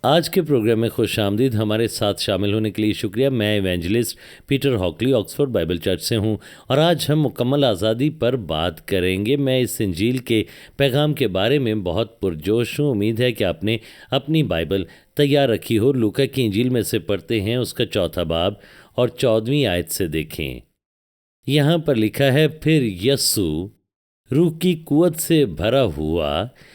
آج کے پروگرام میں خوش آمدید. ہمارے ساتھ شامل ہونے کے لیے شکریہ. میں evangelist Peter Hockley Oxford Bible church سے ہوں اور آج ہم مکمل آزادی پر بات کریں گے. میں اس انجیل کے پیغام کے بارے میں بہت پرجوش ہوں. امید ہے کہ آپ نے اپنی بائبل تیار رکھی ہو. لوکا کی انجیل میں سے پڑھتے ہیں اس کا 4 باب اور 14ویں آیت سے دیکھیں. یہاں پر لکھا ہے، پھر یسوع روح کی قوت سے بھرا ہوا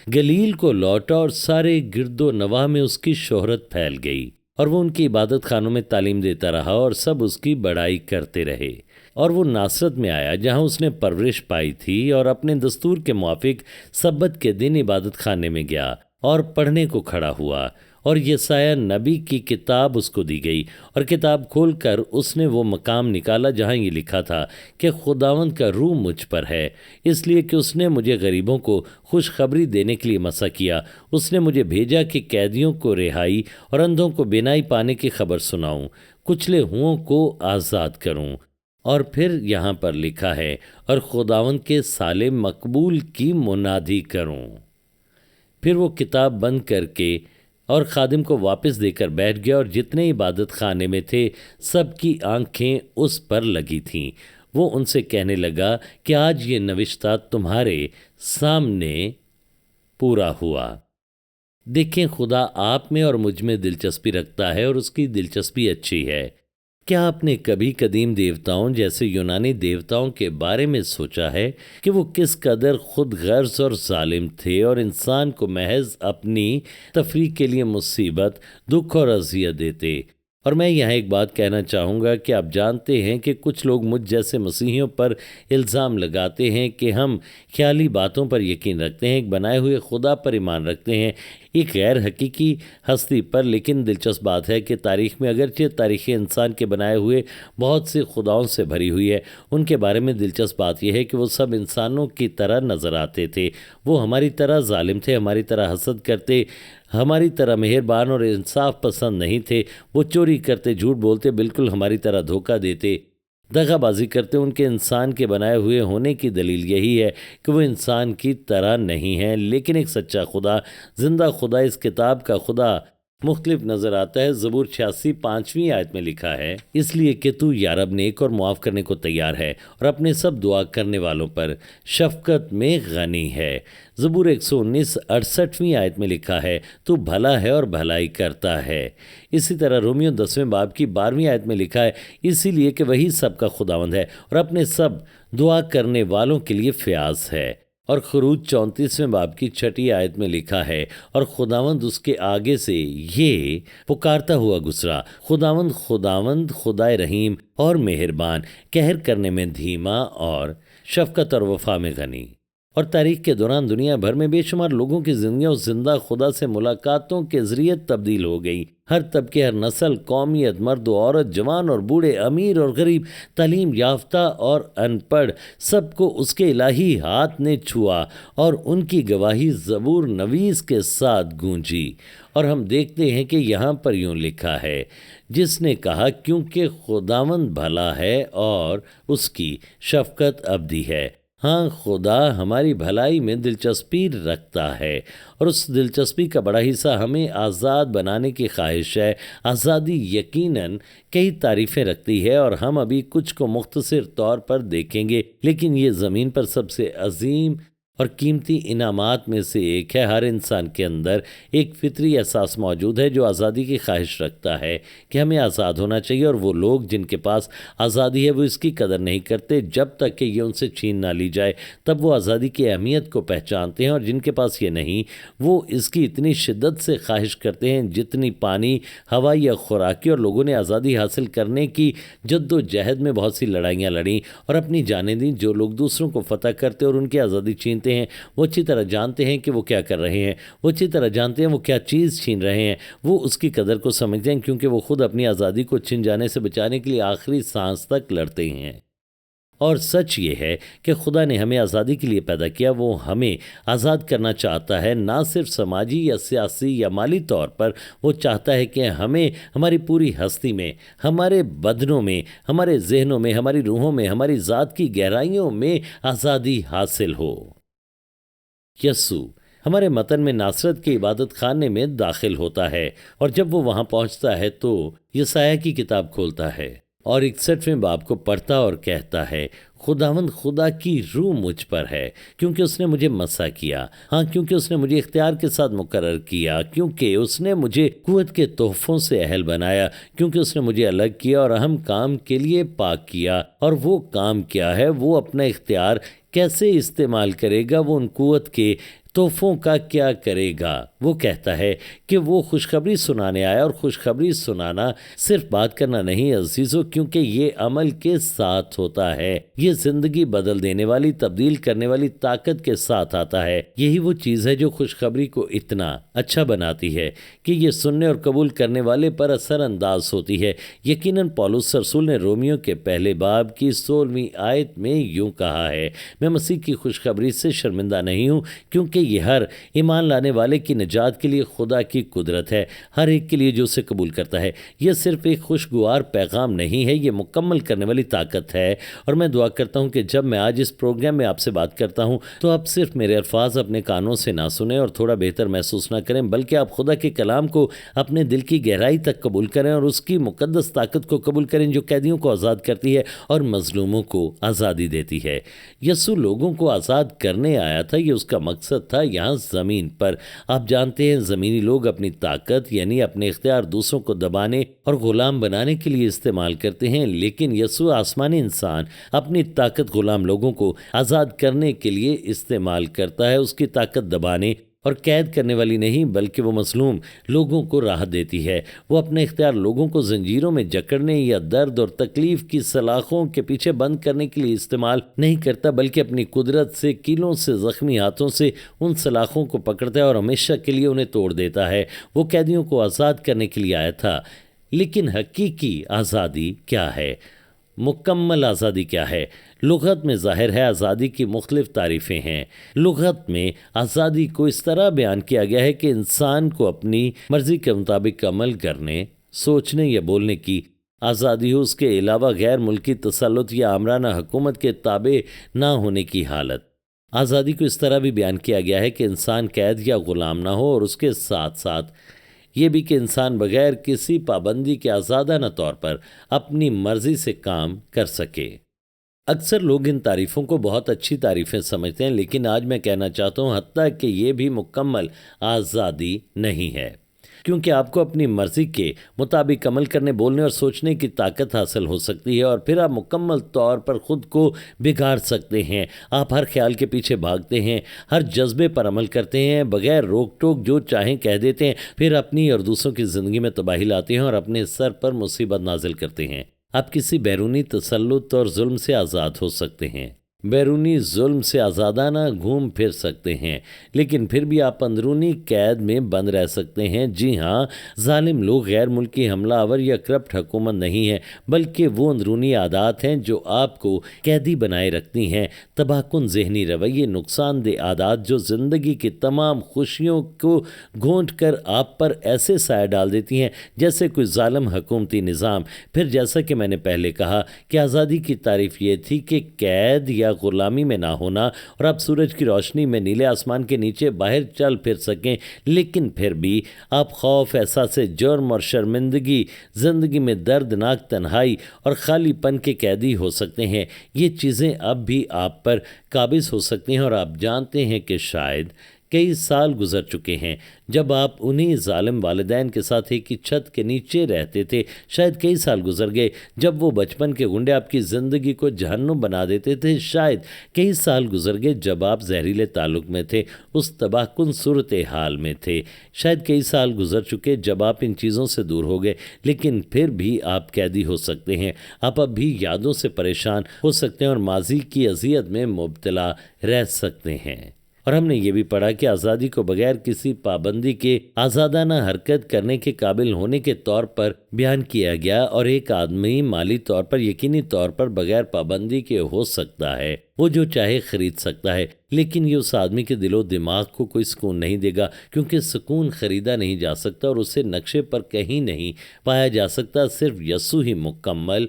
گلیل کو لوٹا اور سارے گرد و نواح میں اس کی شہرت پھیل گئی، اور وہ ان کی عبادت خانوں میں تعلیم دیتا رہا اور سب اس کی بڑائی کرتے رہے. اور وہ ناصرت میں آیا جہاں اس نے پرورش پائی تھی، اور اپنے دستور کے موافق سبت کے دن عبادت خانے میں گیا اور پڑھنے کو کھڑا ہوا. اور یسایہ نبی کی کتاب اس کو دی گئی، اور کتاب کھول کر اس نے وہ مقام نکالا جہاں یہ لکھا تھا کہ خداوند کا روح مجھ پر ہے، اس لیے کہ اس نے مجھے غریبوں کو خوشخبری دینے کے لیے مسا کیا. اس نے مجھے بھیجا کہ قیدیوں کو رہائی اور اندھوں کو بینائی پانے کی خبر سناؤں، کچلے ہوئوں کو آزاد کروں. اور پھر یہاں پر لکھا ہے، اور خداوند کے سال مقبول کی منادی کروں. پھر وہ کتاب بند کر کے اور خادم کو واپس دے کر بیٹھ گیا، اور جتنے عبادت خانے میں تھے سب کی آنکھیں اس پر لگی تھیں. وہ ان سے کہنے لگا کہ آج یہ نوشتہ تمہارے سامنے پورا ہوا. دیکھیں، خدا آپ میں اور مجھ میں دلچسپی رکھتا ہے، اور اس کی دلچسپی اچھی ہے. کیا آپ نے کبھی قدیم دیوتاؤں جیسے یونانی دیوتاؤں کے بارے میں سوچا ہے کہ وہ کس قدر خود غرض اور ظالم تھے، اور انسان کو محض اپنی تفریح کے لیے مصیبت، دکھ اور اذیت دیتے؟ اور میں یہاں ایک بات کہنا چاہوں گا کہ آپ جانتے ہیں کہ کچھ لوگ مجھ جیسے مسیحیوں پر الزام لگاتے ہیں کہ ہم خیالی باتوں پر یقین رکھتے ہیں، ایک بنائے ہوئے خدا پر ایمان رکھتے ہیں، ایک غیر حقیقی ہستی پر. لیکن دلچسپ بات ہے کہ تاریخ میں اگرچہ تاریخ انسان کے بنائے ہوئے بہت سے خداؤں سے بھری ہوئی ہے، ان کے بارے میں دلچسپ بات یہ ہے کہ وہ سب انسانوں کی طرح نظر آتے تھے. وہ ہماری طرح ظالم تھے، ہماری طرح حسد کرتے، ہماری طرح مہربان اور انصاف پسند نہیں تھے. وہ چوری کرتے، جھوٹ بولتے، بالکل ہماری طرح دھوکہ دیتے، دغا بازی کرتے. ان کے انسان کے بنائے ہوئے ہونے کی دلیل یہی ہے کہ وہ انسان کی طرح نہیں ہیں. لیکن ایک سچا خدا، زندہ خدا، اس کتاب کا خدا مختلف نظر آتا ہے. زبور 86 5ویں آیت میں لکھا ہے، اس لیے کہ تو یا رب نیک اور معاف کرنے کو تیار ہے، اور اپنے سب دعا کرنے والوں پر شفقت میں غنی ہے. زبور 119 68ویں آیت میں لکھا ہے، تو بھلا ہے اور بھلائی کرتا ہے. اسی طرح رومیو 10ویں باب کی 12ویں آیت میں لکھا ہے، اسی لیے کہ وہی سب کا خداوند ہے اور اپنے سب دعا کرنے والوں کے لیے فیاض ہے. اور خروج 34ویں باب کی 6 آیت میں لکھا ہے، اور خداوند اس کے آگے سے یہ پکارتا ہوا گزرا، خداوند خداوند خدائے رحیم اور مہربان، قہر کرنے میں دھیما اور شفقت اور وفا میں غنی. اور تاریخ کے دوران دنیا بھر میں بے شمار لوگوں کی زندگیاں اس زندہ خدا سے ملاقاتوں کے ذریعے تبدیل ہو گئی. ہر طبقے، ہر نسل، قومیت، مرد و عورت، جوان اور بوڑھے، امیر اور غریب، تعلیم یافتہ اور ان پڑھ، سب کو اس کے الہی ہاتھ نے چھوا، اور ان کی گواہی زبور نویس کے ساتھ گونجی. اور ہم دیکھتے ہیں کہ یہاں پر یوں لکھا ہے، جس نے کہا کیونکہ خداوند بھلا ہے اور اس کی شفقت ابدی ہے. ہاں، خدا ہماری بھلائی میں دلچسپی رکھتا ہے، اور اس دلچسپی کا بڑا حصہ ہمیں آزاد بنانے کی خواہش ہے. آزادی یقیناً کئی تعریفیں رکھتی ہے، اور ہم ابھی کچھ کو مختصر طور پر دیکھیں گے. لیکن یہ زمین پر سب سے عظیم اور قیمتی انعامات میں سے ایک ہے. ہر انسان کے اندر ایک فطری احساس موجود ہے جو آزادی کی خواہش رکھتا ہے کہ ہمیں آزاد ہونا چاہیے، اور وہ لوگ جن کے پاس آزادی ہے وہ اس کی قدر نہیں کرتے جب تک کہ یہ ان سے چھین نہ لی جائے. تب وہ آزادی کی اہمیت کو پہچانتے ہیں، اور جن کے پاس یہ نہیں وہ اس کی اتنی شدت سے خواہش کرتے ہیں جتنی پانی، ہوا یا خوراکی. اور لوگوں نے آزادی حاصل کرنے کی جد و جہد میں بہت سی لڑائیاں لڑیں اور اپنی جانیں دیں. جو لوگ دوسروں کو فتح کرتے اور ان کی آزادی چھینتے ہیں، وہ اچھی طرح جانتے ہیں کہ وہ کیا کر رہے ہیں، وہ اچھی طرح جانتے ہیں وہ کیا چیز چھین رہے ہیں. وہ اس کی قدر کو سمجھتے ہیں کیونکہ وہ خود اپنی آزادی کو چھن جانے سے بچانے کے لیے آخری سانس تک لڑتے ہیں. اور سچ یہ ہے کہ خدا نے ہمیں آزادی کے لیے پیدا کیا. وہ ہمیں آزاد کرنا چاہتا ہے، نہ صرف سماجی یا سیاسی یا مالی طور پر. وہ چاہتا ہے کہ ہمیں ہماری پوری ہستی میں، ہمارے بدنوں میں، ہمارے ذہنوں میں، ہماری روحوں میں، ہماری ذات کی گہرائیوں میں آزادی حاصل ہو. یسوع ہمارے متن میں ناصرت کے عبادت خانے میں داخل ہوتا ہے، اور جب وہ وہاں پہنچتا ہے تو یسایہ کی کتاب کھولتا ہے اور 61ویں باب کو پڑھتا اور کہتا ہے، خداوند خدا کی روح مجھ پر ہے، کیونکہ اس نے مجھے مسح کیا، ہاں کیونکہ اس نے مجھے اختیار کے ساتھ مقرر کیا، کیونکہ اس نے مجھے قوت کے تحفوں سے اہل بنایا، کیونکہ اس نے مجھے الگ کیا اور اہم کام کے لیے پاک کیا۔ اور وہ کام کیا ہے؟ وہ اپنا اختیار کیسے استعمال کرے گا؟ وہ ان قوت کے تحفوں کا کیا کرے گا؟ وہ کہتا ہے کہ وہ خوشخبری سنانے آیا، اور خوشخبری سنانا صرف بات کرنا نہیں عزیزو، کیونکہ یہ عمل کے ساتھ ہوتا ہے، یہ زندگی بدل دینے والی، تبدیل کرنے والی طاقت کے ساتھ آتا ہے۔ یہی وہ چیز ہے جو خوشخبری کو اتنا اچھا بناتی ہے کہ یہ سننے اور قبول کرنے والے پر اثر انداز ہوتی ہے۔ یقیناً پولس رسول نے رومیو کے پہلے باب کی 16ویں آیت میں یوں کہا ہے، میں مسیح کی خوشخبری سے شرمندہ نہیں ہوں، کیونکہ یہ ہر ایمان لانے والے کی نجات کے لیے خدا کی قدرت ہے، ہر ایک کے لیے جو اسے قبول کرتا ہے۔ یہ صرف ایک خوشگوار پیغام نہیں ہے، یہ مکمل کرنے والی طاقت ہے۔ اور میں دعا کرتا ہوں کہ جب میں آج اس پروگرام میں آپ سے بات کرتا ہوں تو آپ صرف میرے الفاظ اپنے کانوں سے نہ سنیں اور تھوڑا بہتر محسوس نہ کریں، بلکہ آپ خدا کے کلام کو اپنے دل کی گہرائی تک قبول کریں اور اس کی مقدس طاقت کو قبول کریں جو قیدیوں کو آزاد کرتی ہے اور مظلوموں کو آزادی دیتی ہے۔ یسوع لوگوں کو آزاد کرنے آیا تھا، یہ اس کا مقصد تھا یہاں زمین پر۔ آپ جانتے ہیں زمینی لوگ اپنی طاقت یعنی اپنے اختیار دوسروں کو دبانے اور غلام بنانے کے لیے استعمال کرتے ہیں، لیکن یسوع آسمانی انسان اپنی طاقت غلام لوگوں کو آزاد کرنے کے لیے استعمال کرتا ہے۔ اس کی طاقت دبانے اور قید کرنے والی نہیں، بلکہ وہ مظلوم لوگوں کو راحت دیتی ہے۔ وہ اپنے اختیار لوگوں کو زنجیروں میں جکڑنے یا درد اور تکلیف کی سلاخوں کے پیچھے بند کرنے کے لیے استعمال نہیں کرتا، بلکہ اپنی قدرت سے، کیلوں سے، زخمی ہاتھوں سے ان سلاخوں کو پکڑتا ہے اور ہمیشہ کے لیے انہیں توڑ دیتا ہے۔ وہ قیدیوں کو آزاد کرنے کے لیے آیا تھا، لیکن حقیقی آزادی کیا ہے؟ مکمل آزادی کیا ہے؟ لغت میں ظاہر ہے آزادی کی مختلف تعریفیں ہیں۔ لغت میں آزادی کو اس طرح بیان کیا گیا ہے کہ انسان کو اپنی مرضی کے مطابق عمل کرنے، سوچنے یا بولنے کی آزادی ہو، اس کے علاوہ غیر ملکی تسلط یا آمرانہ حکومت کے تابع نہ ہونے کی حالت۔ آزادی کو اس طرح بھی بیان کیا گیا ہے کہ انسان قید یا غلام نہ ہو، اور اس کے ساتھ ساتھ یہ بھی کہ انسان بغیر کسی پابندی کے آزادانہ طور پر اپنی مرضی سے کام کر سکے۔ اکثر لوگ ان تعریفوں کو بہت اچھی تعریفیں سمجھتے ہیں، لیکن آج میں کہنا چاہتا ہوں حتیٰ کہ یہ بھی مکمل آزادی نہیں ہے، کیونکہ آپ کو اپنی مرضی کے مطابق عمل کرنے، بولنے اور سوچنے کی طاقت حاصل ہو سکتی ہے، اور پھر آپ مکمل طور پر خود کو بگاڑ سکتے ہیں۔ آپ ہر خیال کے پیچھے بھاگتے ہیں، ہر جذبے پر عمل کرتے ہیں، بغیر روک ٹوک جو چاہیں کہہ دیتے ہیں، پھر اپنی اور دوسروں کی زندگی میں تباہی لاتے ہیں اور اپنے سر پر مصیبت نازل کرتے ہیں۔ آپ کسی بیرونی تسلط اور ظلم سے آزاد ہو سکتے ہیں، بیرونی ظلم سے آزادانہ گھوم پھر سکتے ہیں، لیکن پھر بھی آپ اندرونی قید میں بند رہ سکتے ہیں۔ جی ہاں، ظالم لوگ غیر ملکی حملہ آور یا کرپٹ حکومت نہیں ہے، بلکہ وہ اندرونی عادات ہیں جو آپ کو قیدی بنائے رکھتی ہیں۔ تباہ کن ذہنی رویے، نقصان دہ عادات جو زندگی کی تمام خوشیوں کو گھونٹ کر آپ پر ایسے سایہ ڈال دیتی ہیں جیسے کوئی ظالم حکومتی نظام۔ پھر جیسا کہ میں نے پہلے کہا کہ آزادی کی تعریف یہ تھی کہ قید یا غلامی میں نہ ہونا، اور آپ سورج کی روشنی میں نیلے آسمان کے نیچے باہر چل پھر سکیں، لیکن پھر بھی آپ خوف، احساس جرم اور شرمندگی، زندگی میں دردناک تنہائی اور خالی پن کے قیدی ہو سکتے ہیں۔ یہ چیزیں اب بھی آپ پر قابض ہو سکتی ہیں، اور آپ جانتے ہیں کہ شاید کئی سال گزر چکے ہیں جب آپ انہی ظالم والدین کے ساتھ ایک ہی چھت کے نیچے رہتے تھے۔ شاید کئی سال گزر گئے جب وہ بچپن کے گنڈے آپ کی زندگی کو جہنم بنا دیتے تھے۔ شاید کئی سال گزر گئے جب آپ زہریلے تعلق میں تھے، اس تباہ کن صورتحال میں تھے۔ شاید کئی سال گزر چکے جب آپ ان چیزوں سے دور ہو گئے، لیکن پھر بھی آپ قیدی ہو سکتے ہیں۔ آپ اب بھی یادوں سے پریشان ہو سکتے ہیں اور ماضی کی اذیت میں مبتلا رہ سکتے ہیں۔ اور ہم نے یہ بھی پڑھا کہ آزادی کو بغیر کسی پابندی کے آزادانہ حرکت کرنے کے قابل ہونے کے طور پر بیان کیا گیا، اور ایک آدمی مالی طور پر، یقینی طور پر بغیر پابندی کے ہو سکتا ہے، وہ جو چاہے خرید سکتا ہے، لیکن یہ اس آدمی کے دل و دماغ کو کوئی سکون نہیں دے گا، کیونکہ سکون خریدا نہیں جا سکتا اور اسے نقشے پر کہیں نہیں پایا جا سکتا۔ صرف یسوع ہی مکمل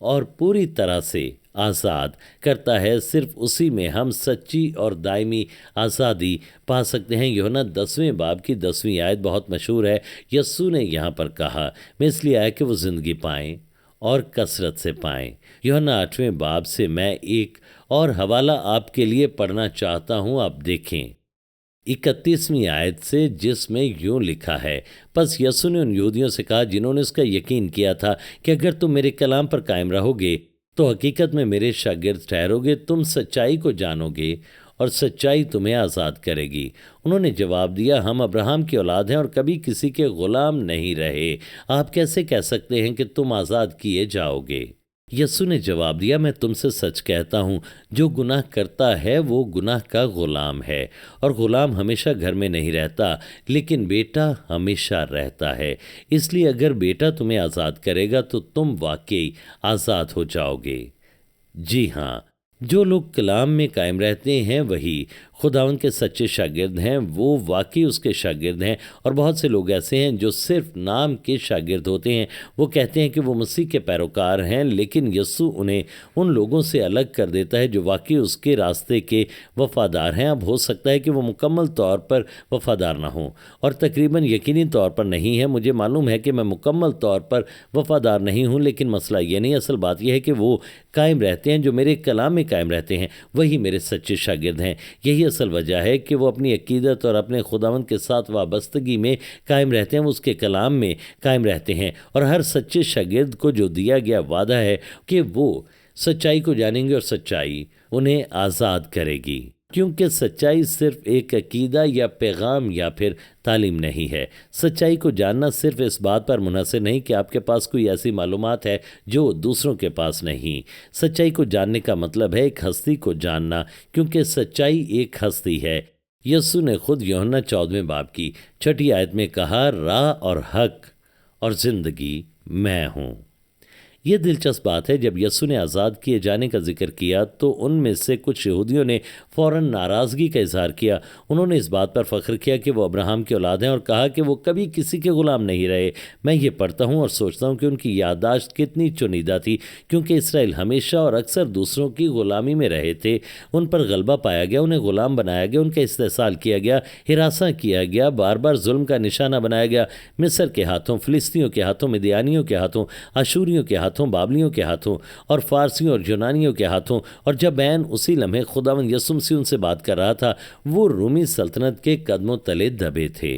اور پوری طرح سے آزاد کرتا ہے، صرف اسی میں ہم سچی اور دائمی آزادی پا سکتے ہیں۔ یوحنا 10ویں باب کی 10ویں آیت بہت مشہور ہے۔ یسوع نے یہاں پر کہا، میں اس لیے آیا کہ وہ زندگی پائیں اور کثرت سے پائیں۔ یوحنا 8ویں باب سے میں ایک اور حوالہ آپ کے لیے پڑھنا چاہتا ہوں، آپ دیکھیں 31ویں آیت سے، جس میں یوں لکھا ہے، پس یسوع نے ان یہودیوں سے کہا جنہوں نے اس کا یقین کیا تھا کہ اگر تم میرے کلام پر قائم رہو گے تو حقیقت میں میرے شاگرد ٹھہرو گے، تم سچائی کو جانو گے اور سچائی تمہیں آزاد کرے گی۔ انہوں نے جواب دیا، ہم ابراہیم کی اولاد ہیں اور کبھی کسی کے غلام نہیں رہے، آپ کیسے کہہ سکتے ہیں کہ تم آزاد کیے جاؤ گے؟ یسوع نے جواب دیا، میں تم سے سچ کہتا ہوں، جو گناہ کرتا ہے وہ گناہ کا غلام ہے، اور غلام ہمیشہ گھر میں نہیں رہتا، لیکن بیٹا ہمیشہ رہتا ہے۔ اس لیے اگر بیٹا تمہیں آزاد کرے گا تو تم واقعی آزاد ہو جاؤ گے۔ جی ہاں، جو لوگ کلام میں قائم رہتے ہیں وہی خداوند کے سچے شاگرد ہیں، وہ واقعی اس کے شاگرد ہیں۔ اور بہت سے لوگ ایسے ہیں جو صرف نام کے شاگرد ہوتے ہیں، وہ کہتے ہیں کہ وہ مسیح کے پیروکار ہیں، لیکن یسوع انہیں ان لوگوں سے الگ کر دیتا ہے جو واقعی اس کے راستے کے وفادار ہیں۔ اب ہو سکتا ہے کہ وہ مکمل طور پر وفادار نہ ہوں، اور تقریباً یقینی طور پر نہیں ہے۔ مجھے معلوم ہے کہ میں مکمل طور پر وفادار نہیں ہوں، لیکن مسئلہ یہ نہیں، اصل بات یہ ہے کہ وہ قائم رہتے ہیں، جو میرے کلام میں قائم رہتے ہیں وہی میرے سچے شاگرد ہیں۔ یہی اصل وجہ ہے کہ وہ اپنی عقیدت اور اپنے خداوند کے ساتھ وابستگی میں قائم رہتے ہیں، وہ اس کے کلام میں قائم رہتے ہیں، اور ہر سچے شاگرد کو جو دیا گیا وعدہ ہے کہ وہ سچائی کو جانیں گے اور سچائی انہیں آزاد کرے گی، کیونکہ سچائی صرف ایک عقیدہ یا پیغام یا پھر تعلیم نہیں ہے۔ سچائی کو جاننا صرف اس بات پر منحصر نہیں کہ آپ کے پاس کوئی ایسی معلومات ہے جو دوسروں کے پاس نہیں۔ سچائی کو جاننے کا مطلب ہے ایک ہستی کو جاننا، کیونکہ سچائی ایک ہستی ہے۔ یسوع نے خود یوحنا 14ویں باب کی 6 آیت میں کہا، راہ اور حق اور زندگی میں ہوں۔ یہ دلچسپ بات ہے، جب یسوع نے آزاد کیے جانے کا ذکر کیا تو ان میں سے کچھ یہودیوں نے فوراً ناراضگی کا اظہار کیا۔ انہوں نے اس بات پر فخر کیا کہ وہ ابراہیم کی اولاد ہیں اور کہا کہ وہ کبھی کسی کے غلام نہیں رہے۔ میں یہ پڑھتا ہوں اور سوچتا ہوں کہ ان کی یادداشت کتنی چنیدہ تھی، کیونکہ اسرائیل ہمیشہ اور اکثر دوسروں کی غلامی میں رہے تھے۔ ان پر غلبہ پایا گیا، انہیں غلام بنایا گیا، ان کا استحصال کیا گیا، ہراساں کیا گیا، بار بار ظلم کا نشانہ بنایا گیا، مصر کے ہاتھوں، فلسطینیوں کے ہاتھوں، مدیانیوں کے ہاتھوں، اشوریوں کے ہاتھوں، بابلیوں کے ہاتھوں اور فارسیوں اور یونانیوں کے ہاتھوں۔ اور جب عین اسی لمحے خداوند یسوع مسیح ان سے بات کر رہا تھا، وہ رومی سلطنت کے قدموں تلے دبے تھے۔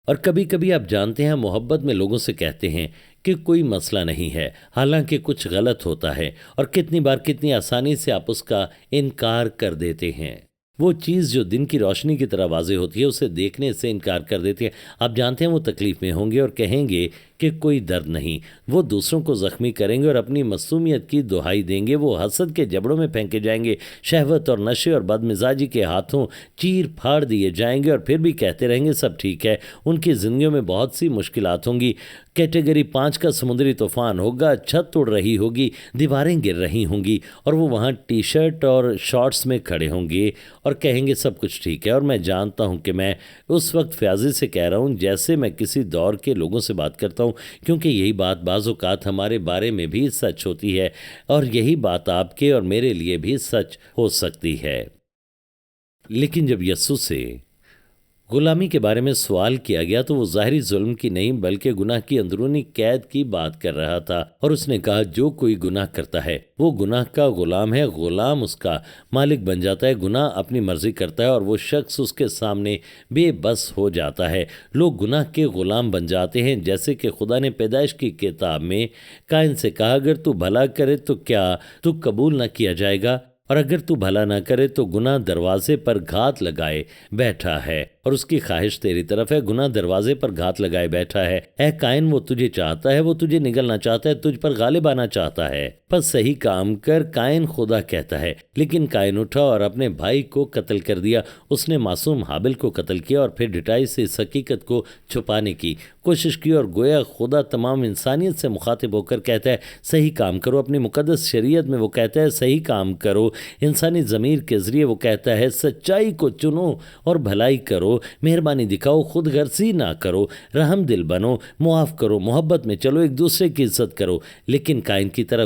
اور کبھی کبھی آپ جانتے ہیں، محبت میں لوگوں سے کہتے ہیں کہ کوئی مسئلہ نہیں ہے، حالانکہ کچھ غلط ہوتا ہے، اور کتنی بار کتنی آسانی سے آپ اس کا انکار کر دیتے ہیں۔ وہ چیز جو دن کی روشنی کی طرح واضح ہوتی ہے، اسے دیکھنے سے انکار کر دیتے ہیں۔ آپ جانتے ہیں وہ تکلیف میں ہوں گے اور کہیں گے کہ کوئی درد نہیں، وہ دوسروں کو زخمی کریں گے اور اپنی معصومیت کی دہائی دیں گے، وہ حسد کے جبڑوں میں پھینکے جائیں گے، شہوت اور نشے اور بد مزاجی کے ہاتھوں چیر پھاڑ دیے جائیں گے، اور پھر بھی کہتے رہیں گے سب ٹھیک ہے۔ ان کی زندگیوں میں بہت سی مشکلات ہوں گی، کیٹیگری 5 کا سمندری طوفان ہوگا، چھت اڑ رہی ہوگی، دیواریں گر رہی ہوں گی، اور وہ وہاں ٹی شرٹ اور شارٹس میں کھڑے ہوں گے اور کہیں گے سب کچھ ٹھیک ہے۔ اور میں جانتا ہوں کہ میں اس وقت فیاضی سے کہہ رہا ہوں جیسے میں کسی دور کے لوگوں سے بات کرتا ہوں، کیونکہ یہی بات بعض اوقات ہمارے بارے میں بھی سچ ہوتی ہے، اور یہی بات آپ کے اور میرے لیے بھی سچ ہو سکتی ہے۔ لیکن جب یسوع سے غلامی کے بارے میں سوال کیا گیا تو وہ ظاہری ظلم کی نہیں بلکہ گناہ کی اندرونی قید کی بات کر رہا تھا، اور اس نے کہا جو کوئی گناہ کرتا ہے وہ گناہ کا غلام ہے، غلام اس کا مالک بن جاتا ہے، گناہ اپنی مرضی کرتا ہے اور وہ شخص اس کے سامنے بے بس ہو جاتا ہے۔ لوگ گناہ کے غلام بن جاتے ہیں، جیسے کہ خدا نے پیدائش کی کتاب میں قائن سے کہا، اگر تو بھلا کرے تو کیا تو قبول نہ کیا جائے گا، اور اگر تو بھلا نہ کرے تو گناہ دروازے پر گھات لگائے بیٹھا ہے، اور اس کی خواہش تیری طرف ہے، گناہ دروازے پر گھات لگائے بیٹھا ہے۔ اے قائن، وہ تجھے چاہتا ہے، وہ تجھے نگلنا چاہتا ہے، تجھ پر غالب آنا چاہتا ہے، پس صحیح کام کر، قائن خدا کہتا ہے۔ لیکن قائن اٹھا اور اپنے بھائی کو قتل کر دیا، اس نے معصوم حابل کو قتل کیا اور پھر ڈٹائی سے اس حقیقت کو چھپانے کی کوشش کی، اور گویا خدا تمام انسانیت سے مخاطب ہو کر کہتا ہے صحیح کام کرو۔ اپنی مقدس شریعت میں وہ کہتا ہے صحیح کام کرو، انسانی ضمیر کے ذریعے وہ کہتا ہے سچائی کو چنو اور بھلائی کرو، مہربانی دکھاؤ، خود غرضی نہ کرو، رحم دل بنو، معاف کرو، محبت میں چلو، ایک دوسرے کی عزت کرو۔ لیکن قائن کی طرح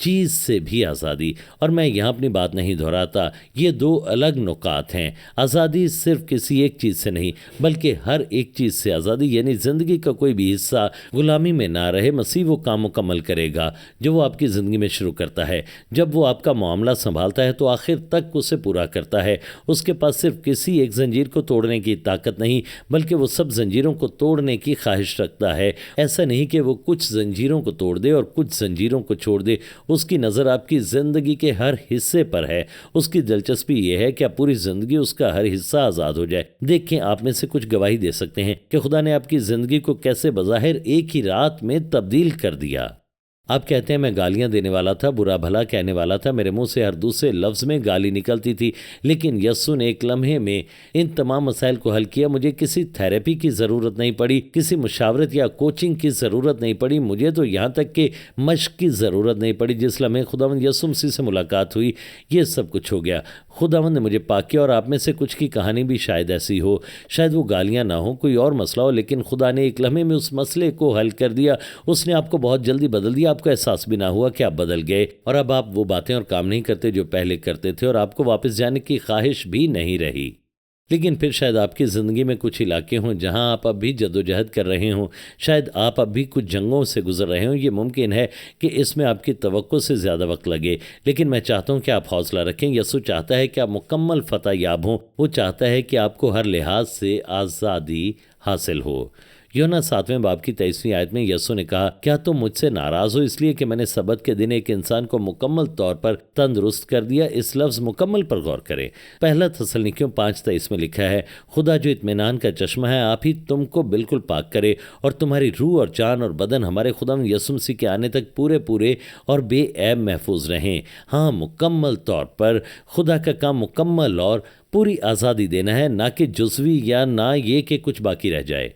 چیز سے بھی آزادی۔ اور میں یہاں اپنی بات نہیں دہراتا، یہ دو الگ نکات ہیں۔ آزادی صرف کسی ایک چیز سے نہیں بلکہ ہر ایک چیز سے آزادی، یعنی زندگی کا کوئی بھی حصہ غلامی میں نہ رہے۔ مسیح وہ کام مکمل کرے گا جو وہ آپ کی زندگی میں شروع کرتا ہے۔ جب وہ آپ کا معاملہ سنبھالتا ہے تو آخر تک اسے پورا کرتا ہے۔ اس کے پاس صرف کسی ایک زنجیر کو توڑنے کی طاقت نہیں بلکہ وہ سب زنجیروں کو توڑنے کی خواہش رکھتا ہے۔ ایسا نہیں کہ وہ کچھ زنجیروں کو توڑ دے اور کچھ زنجیروں کو چھوڑ دے۔ اس کی نظر آپ کی زندگی کے ہر حصے پر ہے۔ اس کی دلچسپی یہ ہے کہ آپ پوری زندگی اس کا ہر حصہ آزاد ہو جائے۔ دیکھیں، آپ میں سے کچھ گواہی دے سکتے ہیں کہ خدا نے آپ کی زندگی کو کیسے بظاہر ایک ہی رات میں تبدیل کر دیا۔ آپ کہتے ہیں میں گالیاں دینے والا تھا، برا بھلا کہنے والا تھا، میرے منہ سے ہر دوسرے لفظ میں گالی نکلتی تھی، لیکن یسوع نے ایک لمحے میں ان تمام مسائل کو حل کیا۔ مجھے کسی تھیراپی کی ضرورت نہیں پڑی، کسی مشاورت یا کوچنگ کی ضرورت نہیں پڑی، مجھے تو یہاں تک کہ مشق کی ضرورت نہیں پڑی۔ جس لمحے خداوند یسوع مسیح سے ملاقات ہوئی، یہ سب کچھ ہو گیا۔ خداوند نے مجھے پاک کیا۔ اور آپ میں سے کچھ کی کہانی بھی شاید ایسی ہو، شاید وہ گالیاں نہ ہوں، کوئی اور مسئلہ ہو، لیکن خدا نے ایک لمحے میں اس مسئلے کو حل کر دیا۔ اس نے آپ کو بہت جلدی بدل دیا، آپ کو احساس بھی نہ ہوا کہ آپ بدل گئے، اور اب آپ وہ باتیں اور کام نہیں کرتے جو پہلے کرتے تھے، اور آپ کو واپس جانے کی خواہش بھی نہیں رہی۔ لیکن پھر شاید آپ کی زندگی میں کچھ علاقے ہوں جہاں آپ اب بھی جدوجہد کر رہے ہوں، شاید آپ اب بھی کچھ جنگوں سے گزر رہے ہوں۔ یہ ممکن ہے کہ اس میں آپ کی توقع سے زیادہ وقت لگے، لیکن میں چاہتا ہوں کہ آپ حوصلہ رکھیں۔ یسوع چاہتا ہے کہ آپ مکمل فتح یاب ہوں۔ وہ چاہتا ہے کہ آپ کو ہر لحاظ سے آزادی حاصل ہو۔ یوحنا 7ویں باب کی 23ویں آیت میں یسوع نے کہا، کیا تم مجھ سے ناراض ہو اس لیے کہ میں نے سبت کے دن ایک انسان کو مکمل طور پر تندرست کر دیا؟ اس لفظ مکمل پر غور کریں۔ پہلا تسلنیکیوں 5:23 میں لکھا ہے، خدا جو اطمینان کا چشمہ ہے آپ ہی تم کو بالکل پاک کرے اور تمہاری روح اور جان اور بدن ہمارے خداوند یسوع مسیح کے آنے تک پورے اور بے عیب محفوظ رہیں۔ ہاں، مکمل طور پر خدا کا کام مکمل اور پوری آزادی دینا ہے، نہ کہ جزوی یا نہ یہ کہ کچھ باقی رہ جائے،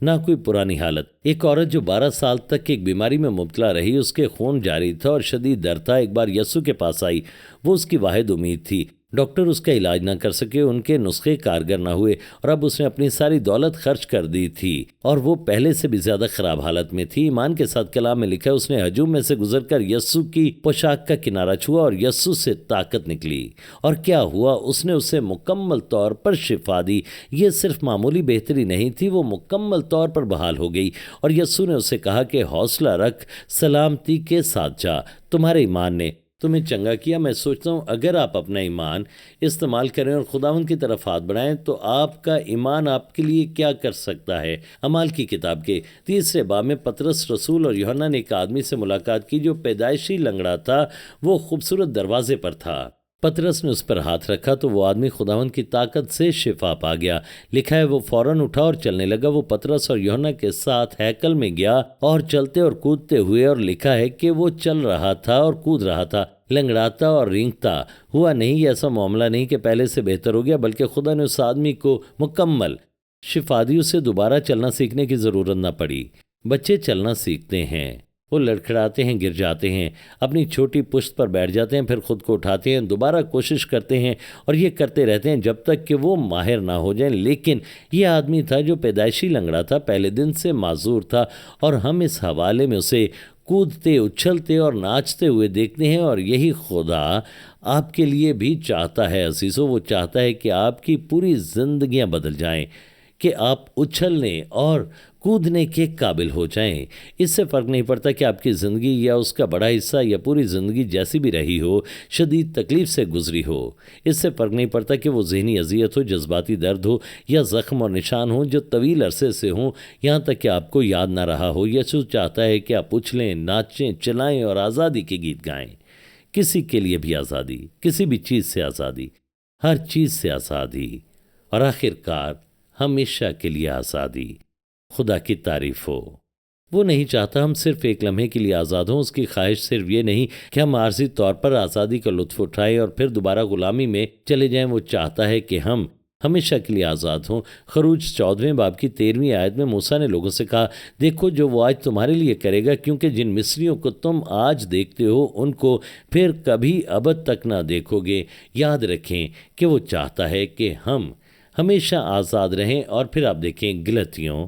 نہ کوئی پرانی حالت۔ ایک عورت جو 12 سال تک ایک بیماری میں مبتلا رہی، اس کے خون جاری تھا اور شدید درد تھا، ایک بار یسوع کے پاس آئی۔ وہ اس کی واحد امید تھی۔ ڈاکٹر اس کا علاج نہ کر سکے، ان کے نسخے کارگر نہ ہوئے، اور اب اس نے اپنی ساری دولت خرچ کر دی تھی اور وہ پہلے سے بھی زیادہ خراب حالت میں تھی۔ ایمان کے ساتھ کلام میں لکھا ہے، اس نے ہجوم میں سے گزر کر یسوع کی پوشاک کا کنارہ چھوا اور یسوع سے طاقت نکلی۔ اور کیا ہوا؟ اس نے اسے مکمل طور پر شفا دی۔ یہ صرف معمولی بہتری نہیں تھی، وہ مکمل طور پر بحال ہو گئی، اور یسوع نے اسے کہا کہ حوصلہ رکھ، سلامتی کے ساتھ جا، تمہارے ایمان نے تمہیں چنگا کیا۔ میں سوچتا ہوں اگر آپ اپنا ایمان استعمال کریں اور خداوند کی طرف ہاتھ بڑھائیں تو آپ کا ایمان آپ کے لیے کیا کر سکتا ہے۔ اعمال کی کتاب کے 3 باب میں پطرس رسول اور یوحنا نے ایک آدمی سے ملاقات کی جو پیدائشی لنگڑا تھا۔ وہ خوبصورت دروازے پر تھا۔ پطرس نے اس پر ہاتھ رکھا تو وہ آدمی خداوند کی طاقت سے شفا پا گیا۔ لکھا ہے وہ فوراً اٹھا اور چلنے لگا۔ وہ پطرس اور یوحنا کے ساتھ ہیکل میں گیا اور چلتے اور کودتے ہوئے، اور لکھا ہے کہ وہ چل رہا تھا اور کود رہا تھا، لنگڑاتا اور رینگتا ہوا نہیں۔ یہ ایسا معاملہ نہیں کہ پہلے سے بہتر ہو گیا، بلکہ خدا نے اس آدمی کو مکمل شفا دی۔ اسے دوبارہ چلنا سیکھنے کی ضرورت نہ پڑی۔ بچے چلنا سیکھتے ہیں، وہ لڑکھڑاتے ہیں، گر جاتے ہیں، اپنی چھوٹی پشت پر بیٹھ جاتے ہیں، پھر خود کو اٹھاتے ہیں، دوبارہ کوشش کرتے ہیں، اور یہ کرتے رہتے ہیں جب تک کہ وہ ماہر نہ ہو جائیں۔ لیکن یہ آدمی تھا جو پیدائشی لنگڑا تھا، پہلے دن سے معذور تھا، اور ہم اس حوالے میں اسے کودتے، اچھلتے اور ناچتے ہوئے دیکھتے ہیں۔ اور یہی خدا آپ کے لیے بھی چاہتا ہے عزیزو۔ وہ چاہتا ہے کہ آپ کی پوری زندگیاں بدل جائیں، کہ آپ اچھلنے اور کودنے کے قابل ہو جائیں۔ اس سے فرق نہیں پڑتا کہ آپ کی زندگی یا اس کا بڑا حصہ یا پوری زندگی جیسی بھی رہی ہو، شدید تکلیف سے گزری ہو۔ اس سے فرق نہیں پڑتا کہ وہ ذہنی اذیت ہو، جذباتی درد ہو، یا زخم اور نشان ہوں جو طویل عرصے سے ہوں، یہاں تک کہ آپ کو یاد نہ رہا ہو۔ یسوع چاہتا ہے کہ آپ اچھلیں، ناچیں، چلائیں اور آزادی کے گیت گائیں۔ کسی کے لیے بھی آزادی، کسی بھی چیز سے آزادی، ہر چیز سے آزادی، اور آخر کار ہمیشہ کے لیے آزادی۔ خدا کی تعریف ہو۔ وہ نہیں چاہتا ہم صرف ایک لمحے کے لیے آزاد ہوں۔ اس کی خواہش صرف یہ نہیں کہ ہم عارضی طور پر آزادی کا لطف اٹھائیں اور پھر دوبارہ غلامی میں چلے جائیں۔ وہ چاہتا ہے کہ ہم ہمیشہ کے لیے آزاد ہوں۔ خروج 14ویں باب کی 13ویں آیت میں موسیٰ نے لوگوں سے کہا، دیکھو جو وہ آج تمہارے لیے کرے گا، کیونکہ جن مصریوں کو تم آج دیکھتے ہو ان کو پھر کبھی ابد تک نہ دیکھو گے۔ یاد رکھیں کہ وہ چاہتا ہے کہ ہم ہمیشہ آزاد رہیں۔ اور پھر آپ دیکھیں گلتیوں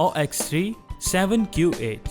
OX3 7QH।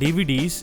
DVDs,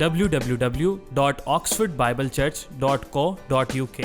www.oxfordbiblechurch.co.uk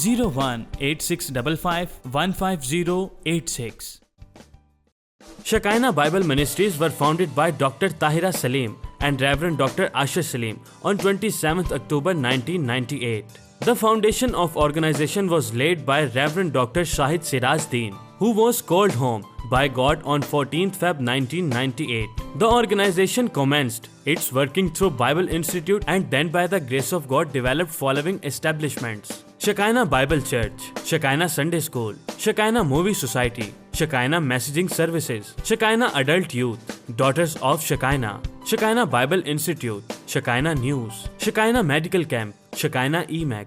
018655155086। Shekinah Bible Ministries were founded by Dr. Tahira Salim and Reverend Dr. Asher Salim on 27th October 1998. The foundation of organization was laid by Reverend Dr. Shahid Siraj Deen, who was called home by God on 14th Feb 1998. The organization commenced its working through Bible Institute and then by the grace of God developed following establishments: Shekinah Bible Church, Shekinah Sunday School, Shekinah Movie Society, Shekinah Messaging Services, Shekinah Adult Youth, Daughters of Shekinah, Shekinah Bible Institute, Shekinah News, Shekinah Medical Camp, Shekinah EMAC.